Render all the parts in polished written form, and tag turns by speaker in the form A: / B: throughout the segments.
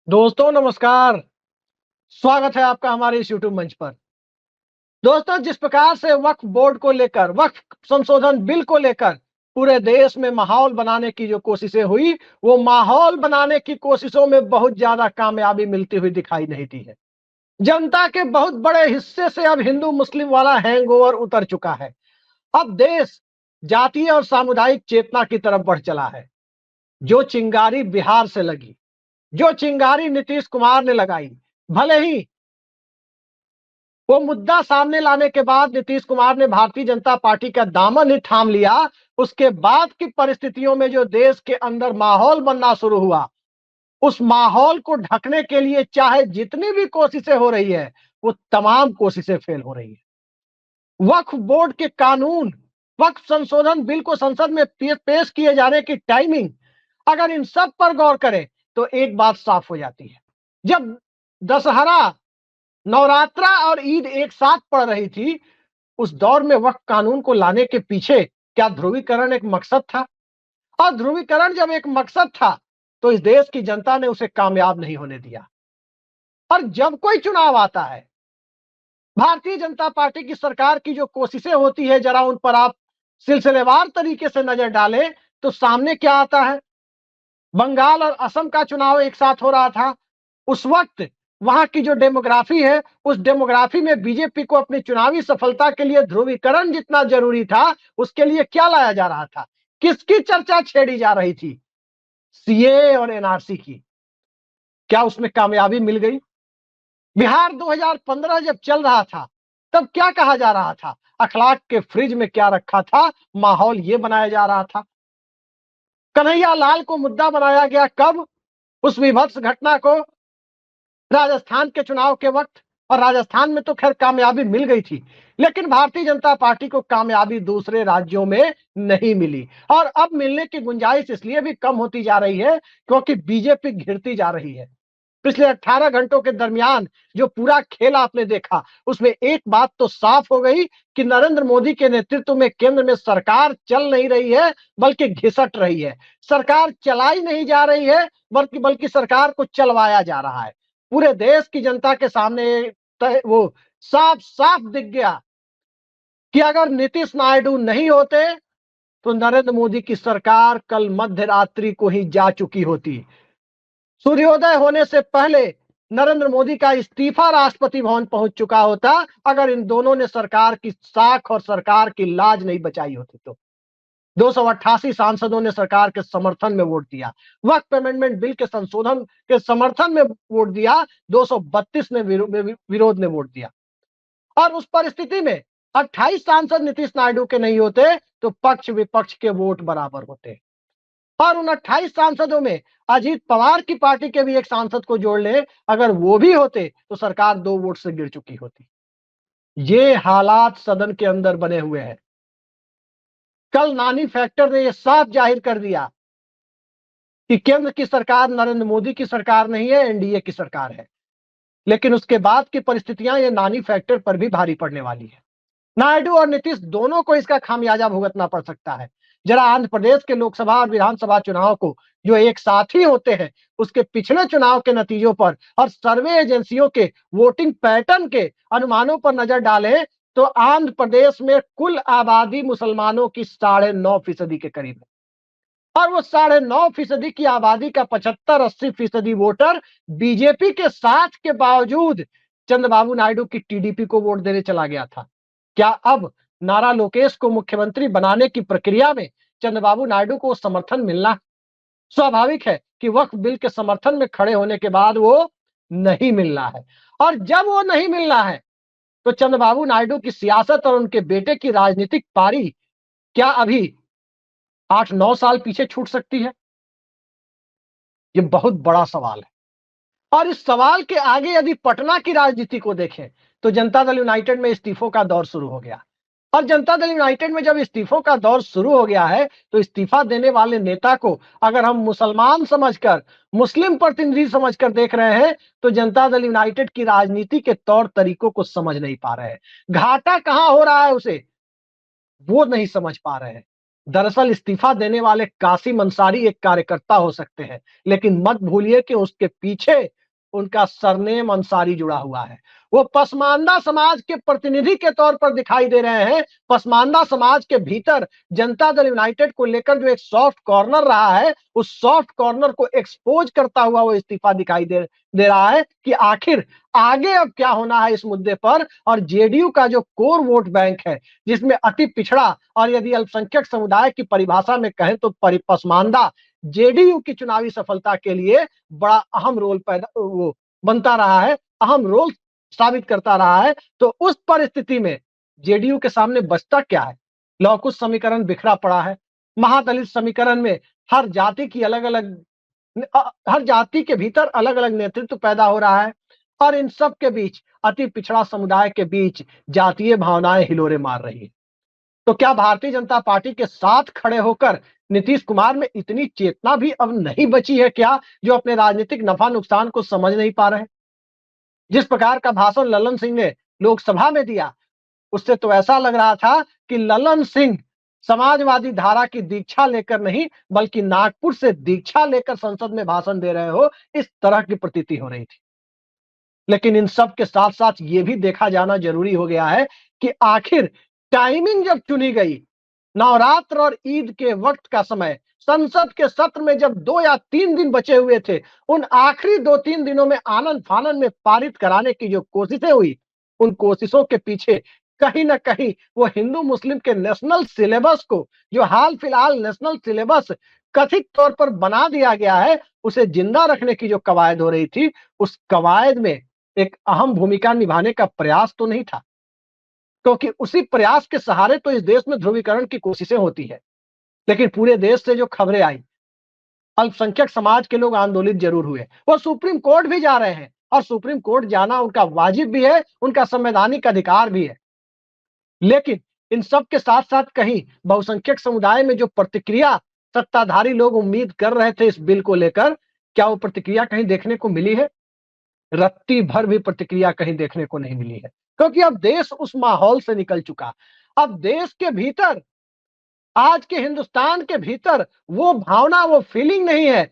A: दोस्तों नमस्कार। स्वागत है आपका हमारे इस यूट्यूब मंच पर। दोस्तों, जिस प्रकार से वक्फ बोर्ड को लेकर, वक्फ संशोधन बिल को लेकर पूरे देश में माहौल बनाने की जो कोशिशें हुई, वो माहौल बनाने की कोशिशों में बहुत ज्यादा कामयाबी मिलती हुई दिखाई नहीं दी है। जनता के बहुत बड़े हिस्से से अब हिंदू मुस्लिम वाला हैंगओवर उतर चुका है। अब देश जातीय और सामुदायिक चेतना की तरफ बढ़ चला है। जो चिंगारी बिहार से लगी, जो चिंगारी नीतीश कुमार ने लगाई, भले ही वो मुद्दा सामने लाने के बाद नीतीश कुमार ने भारतीय जनता पार्टी का दामन ही थाम लिया। उसके बाद की परिस्थितियों में जो देश के अंदर माहौल बनना शुरू हुआ, उस माहौल को ढकने के लिए चाहे जितनी भी कोशिशें हो रही है, वो तमाम कोशिशें फेल हो रही है। वक्फ बोर्ड के कानून, वक्फ संशोधन बिल को संसद में पेश किए जाने की टाइमिंग, अगर इन सब पर गौर करें तो एक बात साफ हो जाती है। जब दशहरा, नवरात्रा और ईद एक साथ पड़ रही थी, उस दौर में वक्फ कानून को लाने के पीछे क्या ध्रुवीकरण एक मकसद था? और ध्रुवीकरण जब एक मकसद था, तो इस देश की जनता ने उसे कामयाब नहीं होने दिया। और जब कोई चुनाव आता है, भारतीय जनता पार्टी की सरकार की जो कोशिशें होती है, जरा उन पर आप सिलसिलेवार तरीके से नजर डालें तो सामने क्या आता है। बंगाल और असम का चुनाव एक साथ हो रहा था। उस वक्त वहां की जो डेमोग्राफी है, उस डेमोग्राफी में बीजेपी को अपनी चुनावी सफलता के लिए ध्रुवीकरण जितना जरूरी था, उसके लिए क्या लाया जा रहा था, किसकी चर्चा छेड़ी जा रही थी? सीए और एनआरसी की। क्या उसमें कामयाबी मिल गई? बिहार 2015 जब चल रहा था, तब क्या कहा जा रहा था? अखलाक के फ्रिज में क्या रखा था, माहौल ये बनाया जा रहा था। कन्हैया लाल को मुद्दा बनाया गया कब? उस विभत्स घटना को, राजस्थान के चुनाव के वक्त। और राजस्थान में तो खैर कामयाबी मिल गई थी, लेकिन भारतीय जनता पार्टी को कामयाबी दूसरे राज्यों में नहीं मिली। और अब मिलने की गुंजाइश इसलिए भी कम होती जा रही है क्योंकि बीजेपी घिरती जा रही है। पिछले 18 घंटों के दरमियान जो पूरा खेल आपने देखा, उसमें एक बात तो साफ हो गई कि नरेंद्र मोदी के नेतृत्व में केंद्र में सरकार चल नहीं रही है, बल्कि घिसट रही है। सरकार चलाई नहीं जा रही है, बल्कि बल्कि सरकार को चलवाया जा रहा है। पूरे देश की जनता के सामने वो साफ साफ दिख गया कि अगर नीतीश नायडू नहीं होते, तो नरेंद्र मोदी की सरकार कल मध्य रात्रि को ही जा चुकी होती। सूर्योदय होने से पहले नरेंद्र मोदी का इस्तीफा राष्ट्रपति भवन पहुंच चुका होता, अगर इन दोनों ने सरकार की साख और सरकार की लाज नहीं बचाई होती तो। 288 सांसदों ने सरकार के समर्थन में वोट दिया। वक्फ अमेंडमेंट बिल के संशोधन के समर्थन में वोट दिया। 232 ने विरोध में वोट दिया। और उस परिस्थिति में 28 सांसद नीतीश नायडू के नहीं होते, तो पक्ष विपक्ष के वोट बराबर होते। और उन 28 सांसदों में अजीत पवार की पार्टी के भी एक सांसद को जोड़ ले, अगर वो भी होते तो सरकार 2 वोट से गिर चुकी होती। ये हालात सदन के अंदर बने हुए हैं। कल नानी फैक्टर ने यह साफ जाहिर कर दिया कि केंद्र की सरकार नरेंद्र मोदी की सरकार नहीं है, एनडीए की सरकार है। लेकिन उसके बाद की परिस्थितियां ये नानी फैक्टर पर भी भारी पड़ने वाली है। नायडू और नीतीश दोनों को इसका खामियाजा भुगतना पड़ सकता है। जरा आंध्र प्रदेश के लोकसभा और विधानसभा चुनाव को, जो एक साथ ही होते हैं, उसके पिछले चुनाव के नतीजों पर और सर्वे एजेंसियों के वोटिंग पैटर्न के अनुमानों पर नजर डालें तो आंध्र प्रदेश में कुल आबादी मुसलमानों की 9.5% के करीब है। और वो 9.5% की आबादी का 75-80% वोटर बीजेपी के साथ के बावजूद चंद्रबाबू नायडू की टीडीपी को वोट देने चला गया था। क्या अब नारा लोकेश को मुख्यमंत्री बनाने की प्रक्रिया में चंद्रबाबू नायडू को समर्थन मिलना? स्वाभाविक है कि वक्फ बिल के समर्थन में खड़े होने के बाद वो नहीं मिल रहा है। और जब वो नहीं मिल रहा है, तो चंद्रबाबू नायडू की सियासत और उनके बेटे की राजनीतिक पारी क्या अभी 8-9 साल पीछे छूट सकती है? ये बहुत बड़ा सवाल है। और इस सवाल के आगे यदि पटना की राजनीति को देखें, तो जनता दल यूनाइटेड में इस्तीफों का दौर शुरू हो गया। और जनता दल यूनाइटेड में जब इस्तीफों का दौर शुरू हो गया है, तो इस्तीफा देने वाले नेता को अगर हम मुसलमान समझकर, मुस्लिम प्रतिनिधि समझकर देख रहे हैं, तो जनता दल यूनाइटेड की राजनीति के तौर तरीकों को समझ नहीं पा रहे हैं। घाटा कहां हो रहा है उसे वो नहीं समझ पा रहे हैं। दरअसल इस्तीफा देने वाले कासिम अंसारी एक कार्यकर्ता हो सकते हैं, लेकिन मत भूलिए कि उसके पीछे उनका सरनेम अंसारी जुड़ा हुआ है। वो पसमानदा समाज के प्रतिनिधि के तौर पर दिखाई दे रहे हैं। पसमानदा समाज के भीतर जनता दल यूनाइटेड को लेकर जो एक सॉफ्ट कॉर्नर रहा है, उस सॉफ्ट कॉर्नर को एक्सपोज करता हुआ वो इस्तीफा दिखाई दे रहा है कि आखिर आगे अब क्या होना है इस मुद्दे पर। और जेडीयू का जो कोर वोट बैंक है, जिसमें अति पिछड़ा और यदि अल्पसंख्यक समुदाय की परिभाषा में कहें तो पसमानदा, जेडीयू की चुनावी सफलता के लिए बड़ा अहम रोल पैदा वो बनता रहा है, अहम रोल साबित करता रहा है। तो उस परिस्थिति में जेडीयू के सामने बचता क्या है? लौकुश समीकरण बिखरा पड़ा है। महादलित समीकरण में हर जाति की अलग-अलग हर जाति के भीतर अलग-अलग नेतृत्व पैदा हो रहा है और इन सब के बीच अति पिछड़ा समुदाय के बीच जातीय भावनाएं हिलोरे मार रही है। तो क्या भारतीय जनता पार्टी के साथ खड़े होकर नीतीश कुमार में इतनी चेतना भी अब नहीं बची है क्या, जो अपने राजनीतिक नफा नुकसान को समझ नहीं पा रहे? जिस प्रकार का भाषण ललन सिंह ने लोकसभा में दिया, उससे तो ऐसा लग रहा था कि ललन सिंह समाजवादी धारा की दीक्षा लेकर नहीं, बल्कि नागपुर से दीक्षा लेकर संसद में भाषण दे रहे हो, इस तरह की प्रतीति हो रही थी। लेकिन इन सब के साथ साथ ये भी देखा जाना जरूरी हो गया है कि आखिर टाइमिंग जब चुनी गई, नवरात्र और ईद के वक्त का समय, संसद के सत्र में जब 2 या 3 दिन बचे हुए थे, उन आखिरी 2-3 दिनों में आनन फानन में पारित कराने की जो कोशिशें हुई, उन कोशिशों के पीछे कहीं ना कहीं वो हिंदू मुस्लिम के नेशनल सिलेबस को, जो हाल फिलहाल नेशनल सिलेबस कथित तौर पर बना दिया गया है, उसे जिंदा रखने की जो कवायद हो रही थी, उस कवायद में एक अहम भूमिका निभाने का प्रयास तो नहीं था, क्योंकि उसी प्रयास के सहारे तो इस देश में ध्रुवीकरण की कोशिशें होती है। लेकिन पूरे देश से जो खबरें आई, अल्पसंख्यक समाज के लोग आंदोलित जरूर हुए, वो सुप्रीम कोर्ट भी जा रहे हैं और सुप्रीम कोर्ट जाना उनका वाजिब भी है, उनका संवैधानिक अधिकार भी है। लेकिन इन सब के साथ साथ कहीं बहुसंख्यक समुदाय में जो प्रतिक्रिया सत्ताधारी लोग उम्मीद कर रहे थे इस बिल को लेकर, क्या वो प्रतिक्रिया कहीं देखने को मिली है? रत्ती भर भी प्रतिक्रिया कहीं देखने को नहीं मिली है, क्योंकि अब देश उस माहौल से निकल चुका। अब देश के भीतर, आज के हिंदुस्तान के भीतर वो भावना, वो फीलिंग नहीं है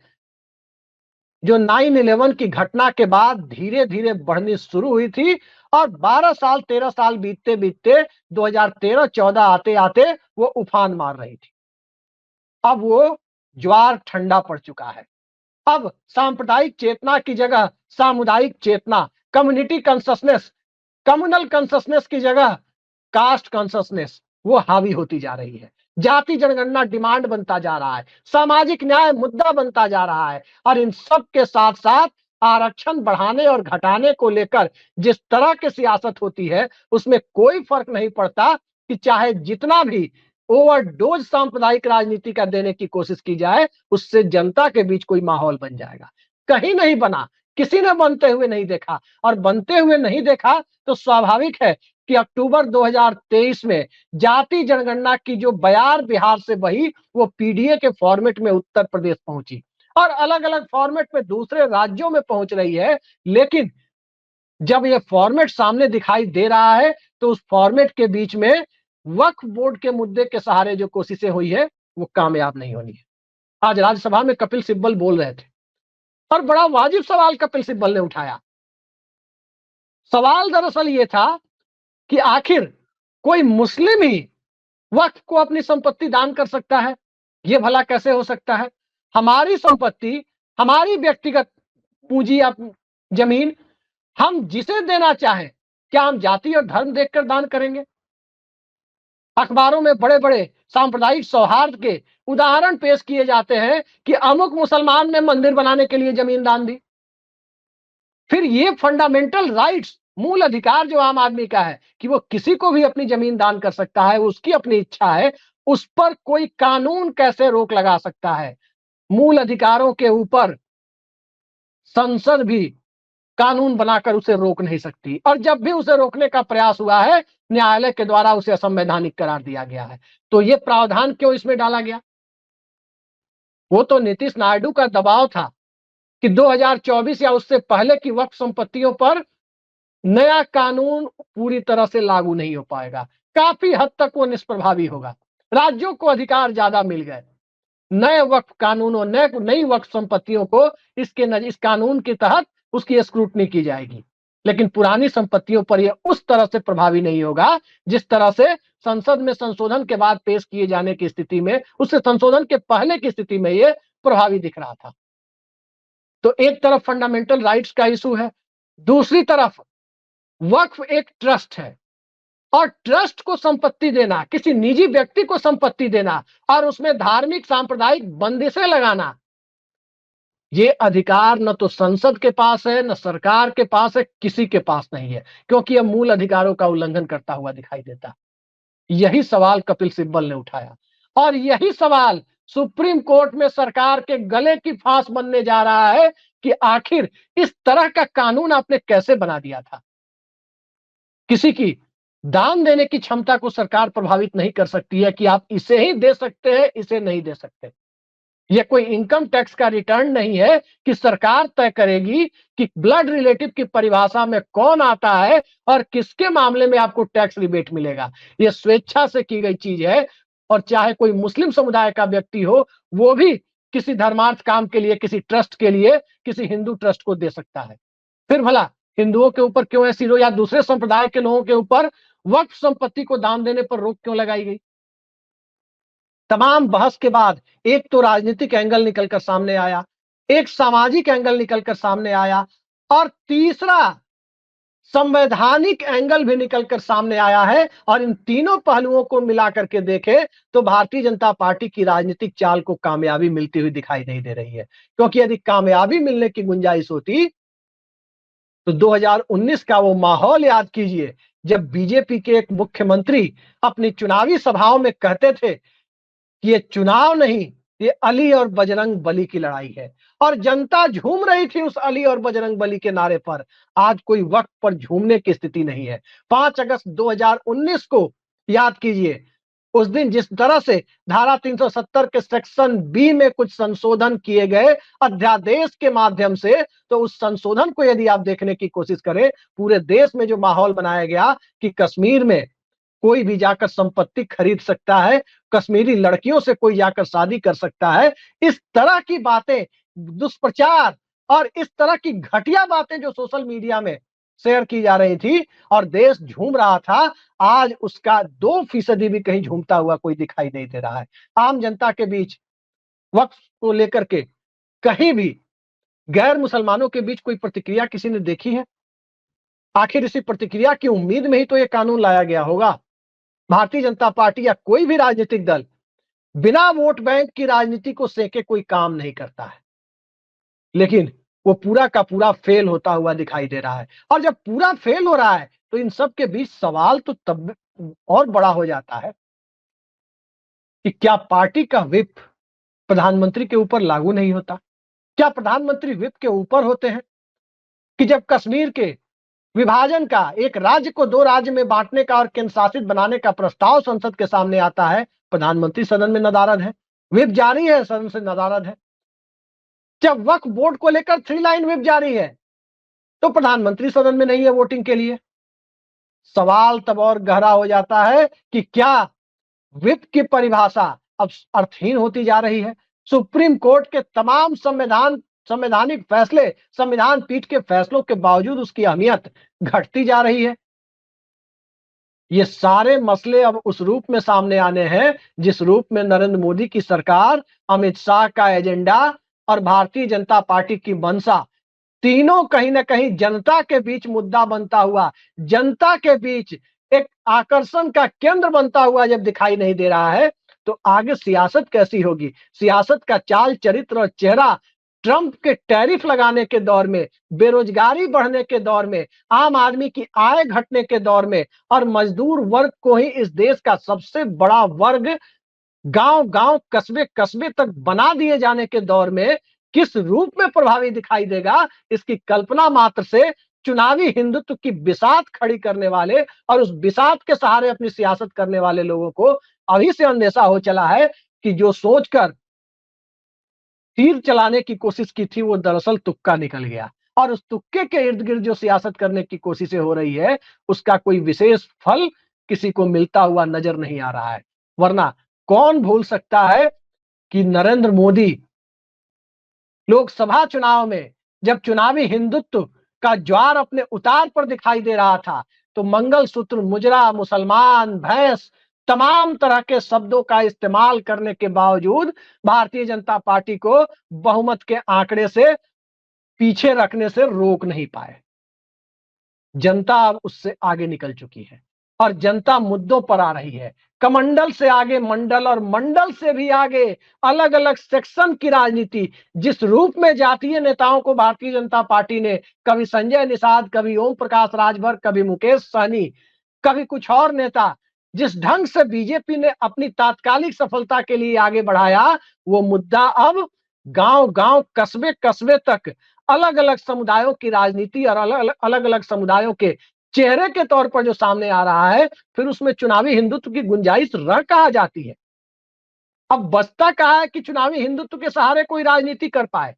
A: जो 9/11 की घटना के बाद धीरे धीरे बढ़नी शुरू हुई थी और 12 साल 13 साल बीतते बीतते 2013-14 आते आते वो उफान मार रही थी। अब वो ज्वार ठंडा पड़ चुका है। अब सांप्रदायिक चेतना की जगह सामुदायिक चेतना, कम्युनिटी कॉन्शसनेस, कम्युनल कॉन्शसनेस की जगह कास्ट कॉन्शसनेस वो हावी होती जा रही है। जाति जनगणना डिमांड बनता जा रहा है, सामाजिक न्याय मुद्दा बनता जा रहा है और इन सब के साथ साथ आरक्षण बढ़ाने और घटाने को लेकर जिस तरह की सियासत होती है, उसमें कोई फर्क नहीं पड़ता कि चाहे जितना भी ओवरडोज सांप्रदायिक राजनीति का देने की कोशिश की जाए, उससे जनता के बीच कोई माहौल बन जाएगा। कहीं नहीं बना, किसी ने बनते हुए नहीं देखा और बनते हुए नहीं देखा तो स्वाभाविक है कि अक्टूबर 2023 में जाति जनगणना की जो बयार बिहार से बही, वो पीडीए के फॉर्मेट में उत्तर प्रदेश पहुंची और अलग अलग फॉर्मेट में दूसरे राज्यों में पहुंच रही है। लेकिन जब ये फॉर्मेट सामने दिखाई दे रहा है तो उस फॉर्मेट के बीच में वक्फ बोर्ड के मुद्दे के सहारे जो कोशिशें हुई है वो कामयाब नहीं होनी है। आज राज्यसभा में कपिल सिब्बल बोल रहे थे और बड़ा वाजिब सवाल कपिल सिब्बल ने उठाया। सवाल दरअसल ये था कि आखिर कोई मुस्लिम ही वक्फ को अपनी संपत्ति दान कर सकता है? ये भला कैसे हो सकता है? हमारी संपत्ति, हमारी व्यक्तिगत पूंजी या जमीन, हम जिसे देना चाहें, क्या हम जाति और धर्म देखकर दान करेंगे? अखबारों में बड़े बड़े सांप्रदायिक सौहार्द के उदाहरण पेश किए जाते हैं कि अमुक मुसलमान ने मंदिर बनाने के लिए जमीन दान दी। फिर ये फंडामेंटल राइट्स, मूल अधिकार जो आम आदमी का है कि वो किसी को भी अपनी जमीन दान कर सकता है, उसकी अपनी इच्छा है, उस पर कोई कानून कैसे रोक लगा सकता है? मूल अधिकारों के ऊपर संसद भी कानून बनाकर उसे रोक नहीं सकती और जब भी उसे रोकने का प्रयास हुआ है, न्यायालय के द्वारा उसे असंवैधानिक करार दिया गया है। तो ये प्रावधान क्यों इसमें डाला गया? वो तो नीतीश नायडू का दबाव था कि 2024 या उससे पहले की वक्फ संपत्तियों पर नया कानून पूरी तरह से लागू नहीं हो पाएगा, काफी हद तक वो निष्प्रभावी होगा। राज्यों को अधिकार ज्यादा मिल गए। नए वक्फ कानून और नई वक्फ संपत्तियों को इस कानून के तहत उसकी स्क्रूटनी की जाएगी, लेकिन पुरानी संपत्तियों पर यह उस तरह से प्रभावी नहीं होगा जिस तरह से संसद में संशोधन के बाद पेश किए जाने की स्थिति में, उससे संशोधन के पहले की स्थिति में यह प्रभावी दिख रहा था। तो एक तरफ फंडामेंटल राइट्स का इशू है, दूसरी तरफ वक्फ एक ट्रस्ट है, और ट्रस्ट को संपत्ति देना, किसी निजी व्यक्ति को संपत्ति देना और उसमें धार्मिक सांप्रदायिक बंदिशें लगाना, ये अधिकार न तो संसद के पास है, न सरकार के पास है, किसी के पास नहीं है, क्योंकि यह मूल अधिकारों का उल्लंघन करता हुआ दिखाई देता। यही सवाल कपिल सिब्बल ने उठाया और यही सवाल सुप्रीम कोर्ट में सरकार के गले की फांस बनने जा रहा है कि आखिर इस तरह का कानून आपने कैसे बना दिया था। किसी की दान देने की क्षमता को सरकार प्रभावित नहीं कर सकती है कि आप इसे ही दे सकते हैं, इसे नहीं दे सकते। यह कोई इनकम टैक्स का रिटर्न नहीं है कि सरकार तय करेगी कि ब्लड रिलेटिव की परिभाषा में कौन आता है और किसके मामले में आपको टैक्स रिबेट मिलेगा। यह स्वेच्छा से की गई चीज है, और चाहे कोई मुस्लिम समुदाय का व्यक्ति हो, वो भी किसी धर्मार्थ काम के लिए, किसी ट्रस्ट के लिए, किसी हिंदू ट्रस्ट को दे सकता है। फिर भला हिंदुओं के ऊपर क्यों ऐसी या दूसरे संप्रदाय के लोगों के ऊपर वक्फ संपत्ति को दान देने पर रोक क्यों लगाई गई? तमाम बहस के बाद एक तो राजनीतिक एंगल निकलकर सामने आया, एक सामाजिक एंगल निकलकर सामने आया, और तीसरा संवैधानिक एंगल भी निकलकर सामने आया है। और इन तीनों पहलुओं को मिलाकर के देखें तो भारतीय जनता पार्टी की राजनीतिक चाल को कामयाबी मिलती हुई दिखाई नहीं दे रही है, क्योंकि यदि कामयाबी मिलने की गुंजाइश होती तो 2019 का वो माहौल याद कीजिए जब बीजेपी के एक मुख्यमंत्री अपनी चुनावी सभाओं में कहते थे कि ये चुनाव नहीं, ये अली और बजरंग बली की लड़ाई है, और जनता झूम रही थी उस अली और बजरंग बली के नारे पर। आज कोई वक्त पर झूमने की स्थिति नहीं है। 5 अगस्त 2019 को याद कीजिए, उस दिन जिस तरह से धारा 370 के सेक्शन बी में कुछ संशोधन किए गए अध्यादेश के माध्यम से, तो उस संशोधन को यदि आप देखने की कोशिश करें, पूरे देश में जो माहौल बनाया गया कि कश्मीर में कोई भी जाकर संपत्ति खरीद सकता है, कश्मीरी लड़कियों से कोई जाकर शादी कर सकता है, इस तरह की बातें, दुष्प्रचार और इस तरह की घटिया बातें जो सोशल मीडिया में शेयर की जा रही थी और देश झूम रहा था, आज उसका 2% भी कहीं झूमता हुआ कोई दिखाई नहीं दे रहा है। आम जनता के बीच वक्फ को लेकर के कहीं भी गैर मुसलमानों के बीच कोई प्रतिक्रिया किसी ने देखी है? आखिर इसी प्रतिक्रिया की उम्मीद में ही तो यह कानून लाया गया होगा। भारतीय जनता पार्टी या कोई भी राजनीतिक दल बिना वोट बैंक की राजनीति को सेके कोई काम नहीं करता है, लेकिन वो पूरा का पूरा फेल होता हुआ दिखाई दे रहा है। और जब पूरा फेल हो रहा है तो इन सब के बीच सवाल तो तब और बड़ा हो जाता है कि क्या पार्टी का व्हिप प्रधानमंत्री के ऊपर लागू नहीं होता? क्या प्रधानमंत्री व्हिप के ऊपर होते हैं कि जब कश्मीर के विभाजन का, एक राज्य को 2 राज्य में बांटने का और केंद्र शासित बनाने का प्रस्ताव संसद के सामने आता है, प्रधानमंत्री सदन में नदारद है, व्हिप जारी है, सदन से नदारद है। जब वक्फ बोर्ड को लेकर 3 लाइन व्हिप जारी है तो प्रधानमंत्री सदन में नहीं है वोटिंग के लिए। सवाल तब और गहरा हो जाता है कि क्या व्हिप की परिभाषा अब अर्थहीन होती जा रही है? सुप्रीम कोर्ट के तमाम संवैधानिक फैसले, संविधान पीठ के फैसलों के बावजूद उसकी अहमियत घटती जा रही है। ये सारे मसले अब उस रूप में सामने आने हैं जिस रूप में नरेंद्र मोदी की सरकार, अमित शाह का एजेंडा और भारतीय जनता पार्टी की मंशा, तीनों कहीं ना कहीं जनता के बीच मुद्दा बनता हुआ, जनता के बीच एक आकर्षण का केंद्र बनता हुआ जब दिखाई नहीं दे रहा है, तो आगे सियासत कैसी होगी? सियासत का चाल चरित्र और चेहरा ट्रंप के टैरिफ लगाने के दौर में, बेरोजगारी बढ़ने के दौर में, आम आदमी की आय घटने के दौर में और मजदूर वर्ग को ही इस देश का सबसे बड़ा वर्ग गांव-गांव, कस्बे-कस्बे तक बना दिए जाने के दौर में किस रूप में प्रभावी दिखाई देगा, इसकी कल्पना मात्र से चुनावी हिंदुत्व की बिसात खड़ी करने वाले और उस बिसात के सहारे अपनी सियासत करने वाले लोगों को अभी से अंदेशा हो चला है कि जो सोचकर तीर चलाने की कोशिश की थी वो दरअसल तुक्का निकल गया, और उस तुक्के के इर्द गिर्द जो सियासत करने की कोशिशें हो रही है उसका कोई विशेष फल किसी को मिलता हुआ नजर नहीं आ रहा है। वरना कौन भूल सकता है कि नरेंद्र मोदी लोकसभा चुनाव में जब चुनावी हिंदुत्व का ज्वार अपने उतार पर दिखाई दे रहा था, तो मंगलसूत्र, मुजरा, मुसलमान, भैंस, तमाम तरह के शब्दों का इस्तेमाल करने के बावजूद भारतीय जनता पार्टी को बहुमत के आंकड़े से पीछे रखने से रोक नहीं पाए। जनता अब उससे आगे निकल चुकी है और जनता मुद्दों पर आ रही है। कमंडल से आगे मंडल और मंडल से भी आगे अलग अलग सेक्शन की राजनीति, जिस रूप में जातीय नेताओं को भारतीय जनता पार्टी ने कभी संजय निषाद, कभी ओम प्रकाश राजभर, कभी मुकेश सहनी, कभी कुछ और नेता, जिस ढंग से बीजेपी ने अपनी तात्कालिक सफलता के लिए आगे बढ़ाया, वो मुद्दा अब गांव गांव, कस्बे कस्बे तक अलग अलग समुदायों की राजनीति और अलग अलग समुदायों के चेहरे के तौर पर जो सामने आ रहा है, फिर उसमें चुनावी हिंदुत्व की गुंजाइश रह कहां जाती है। अब बचता कहां है कि चुनावी हिंदुत्व के सहारे कोई राजनीति कर पाए।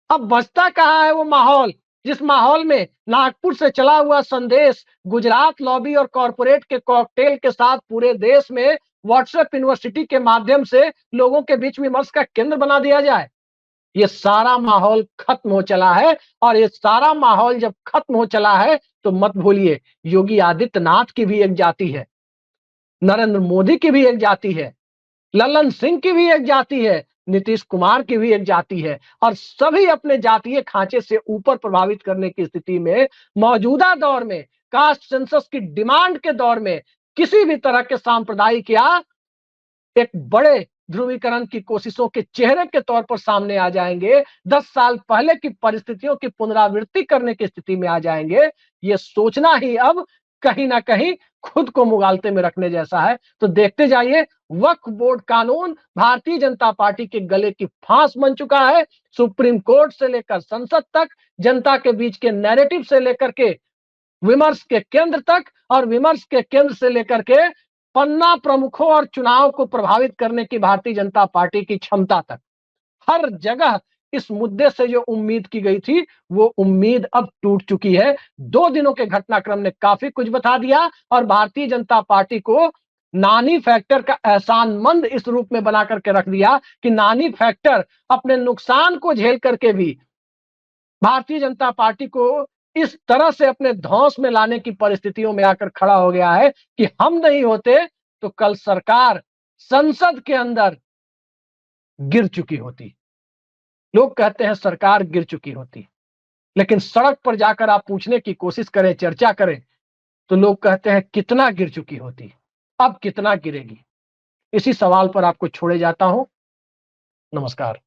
A: अब बचता कहां है वो माहौल, जिस माहौल में नागपुर से चला हुआ संदेश गुजरात लॉबी और कॉरपोरेट के कॉकटेल के साथ पूरे देश में व्हाट्सएप यूनिवर्सिटी के माध्यम से लोगों के बीच विमर्श का केंद्र बना दिया जाए। ये सारा माहौल खत्म हो चला है और ये सारा माहौल जब खत्म हो चला है, तो मत भूलिए योगी आदित्यनाथ की भी एक जाति है, नरेंद्र मोदी की भी एक जाति है, ललन सिंह की भी एक जाति है, नीतीश कुमार की भी एक जाति है और सभी अपने जातीय खांचे से ऊपर प्रभावित करने की स्थिति में मौजूदा दौर में, कास्ट सेंसस की डिमांड के दौर में किसी भी तरह के सांप्रदायिक या एक बड़े ध्रुवीकरण की कोशिशों के चेहरे के तौर पर सामने आ जाएंगे, 10 साल पहले की परिस्थितियों की पुनरावृत्ति करने की स्थिति में आ जाएंगे। ये सोचना ही अब कहीं ना कहीं खुद को मुगालते में रखने जैसा है। तो देखते जाइए, वक्फ बोर्ड कानून भारतीय जनता पार्टी के गले की फांस बन चुका है। सुप्रीम कोर्ट से लेकर संसद तक, जनता के बीच के नैरेटिव से लेकर के विमर्श के केंद्र तक और विमर्श के केंद्र से लेकर के पन्ना प्रमुखों और चुनाव को प्रभावित करने की भारतीय जनता पार्टी की क्षमता तक, हर जगह इस मुद्दे से जो उम्मीद की गई थी, वो उम्मीद अब टूट चुकी है। 2 दिनों के घटनाक्रम ने काफी कुछ बता दिया और भारतीय जनता पार्टी को नानी फैक्टर का एहसानमंद इस रूप में बना करके रख दिया कि नानी फैक्टर अपने नुकसान को झेल करके भी भारतीय जनता पार्टी को इस तरह से अपने धौंस में लाने की परिस्थितियों में आकर खड़ा हो गया है कि हम नहीं होते तो कल सरकार संसद के अंदर गिर चुकी होती। लोग कहते हैं सरकार गिर चुकी होती, लेकिन सड़क पर जाकर आप पूछने की कोशिश करें, चर्चा करें, तो लोग कहते हैं कितना गिर चुकी होती, अब कितना गिरेगी। इसी सवाल पर आपको छोड़े जाता हूं। नमस्कार।